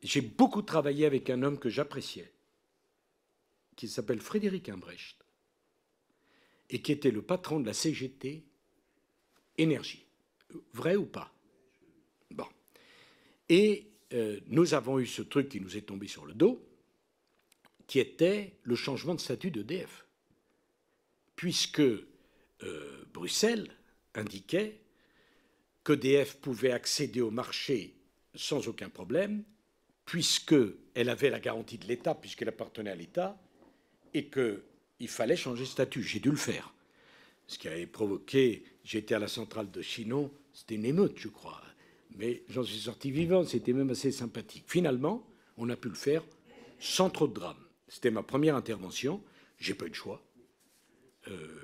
j'ai beaucoup travaillé avec un homme que j'appréciais, qui s'appelle Frédéric Imbrecht, et qui était le patron de la CGT Énergie. Vrai ou pas? Bon. Et nous avons eu ce truc qui nous est tombé sur le dos, qui était le changement de statut d'EDF. Puisque Bruxelles indiquait qu'EDF pouvait accéder au marché sans aucun problème, puisqu'elle avait la garantie de l'État, puisqu'elle appartenait à l'État, et qu'il fallait changer de statut. J'ai dû le faire. Ce qui avait provoqué, j'étais à la centrale de Chinon, c'était une émeute, je crois. Mais j'en suis sorti vivant, c'était même assez sympathique. Finalement, on a pu le faire sans trop de drame. C'était ma première intervention, j'ai pas eu de choix.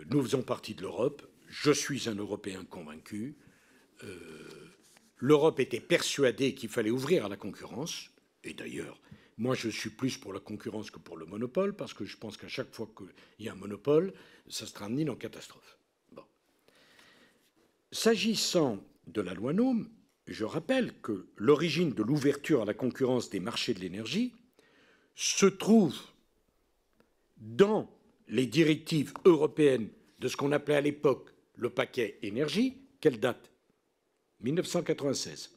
Nous faisons partie de l'Europe, je suis un Européen convaincu. L'Europe était persuadée qu'il fallait ouvrir à la concurrence, et d'ailleurs, moi je suis plus pour la concurrence que pour le monopole, parce que je pense qu'à chaque fois qu'il y a un monopole, ça se termine en catastrophe. Bon. S'agissant de la loi NOM, je rappelle que l'origine de l'ouverture à la concurrence des marchés de l'énergie se trouve dans les directives européennes de ce qu'on appelait à l'époque le paquet énergie. Quelle date? 1996.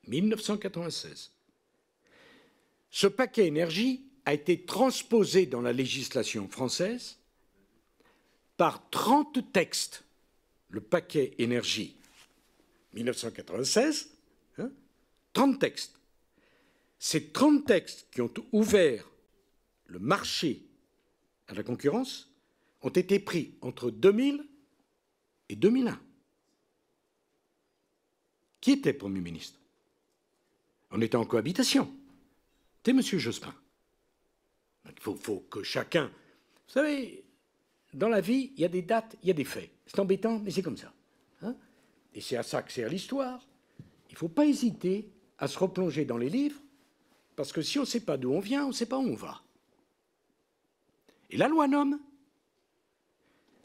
1996. Ce paquet énergie a été transposé dans la législation française par 30 textes. Le paquet énergie 1996, 30 textes. Ces 30 textes qui ont ouvert le marché à la concurrence ont été pris entre 2000 et 2001. Qui était Premier ministre? On était en cohabitation. C'était M. Jospin. Il faut que chacun... Vous savez, dans la vie, il y a des dates, il y a des faits. C'est embêtant, mais c'est comme ça. Et c'est à ça que sert l'histoire. Il ne faut pas hésiter à se replonger dans les livres, parce que si on ne sait pas d'où on vient, on ne sait pas où on va. Et la loi NOM,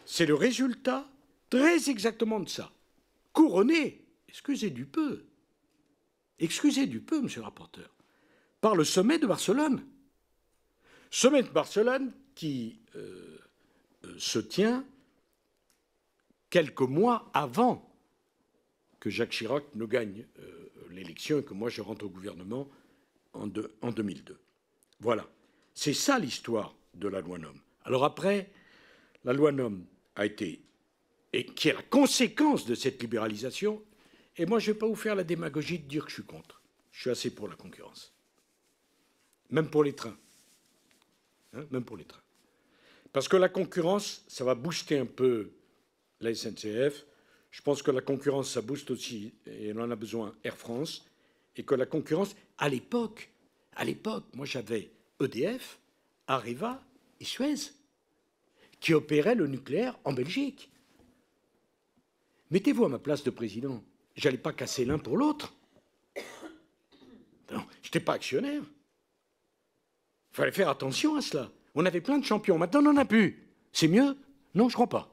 c'est le résultat très exactement de ça. Couronné, excusez du peu, monsieur le rapporteur, par le sommet de Barcelone. Sommet de Barcelone qui se tient quelques mois avant que Jacques Chirac ne gagne l'élection et que moi je rentre au gouvernement en 2002. Voilà. C'est ça l'histoire de la loi NOM. Alors après, la loi NOM a été, et qui est la conséquence de cette libéralisation, et moi je ne vais pas vous faire la démagogie de dire que je suis contre. Je suis assez pour la concurrence. Même pour les trains. Même pour les trains. Parce que la concurrence, ça va booster un peu la SNCF. Je pense que la concurrence, ça booste aussi, et on en a besoin, Air France, et que la concurrence, à l'époque, moi j'avais EDF, Areva et Suez, qui opéraient le nucléaire en Belgique. Mettez-vous à ma place de président. Je n'allais pas casser l'un pour l'autre. Non, je n'étais pas actionnaire. Il fallait faire attention à cela. On avait plein de champions. Maintenant, on n'en a plus. C'est mieux? Non, je ne crois pas.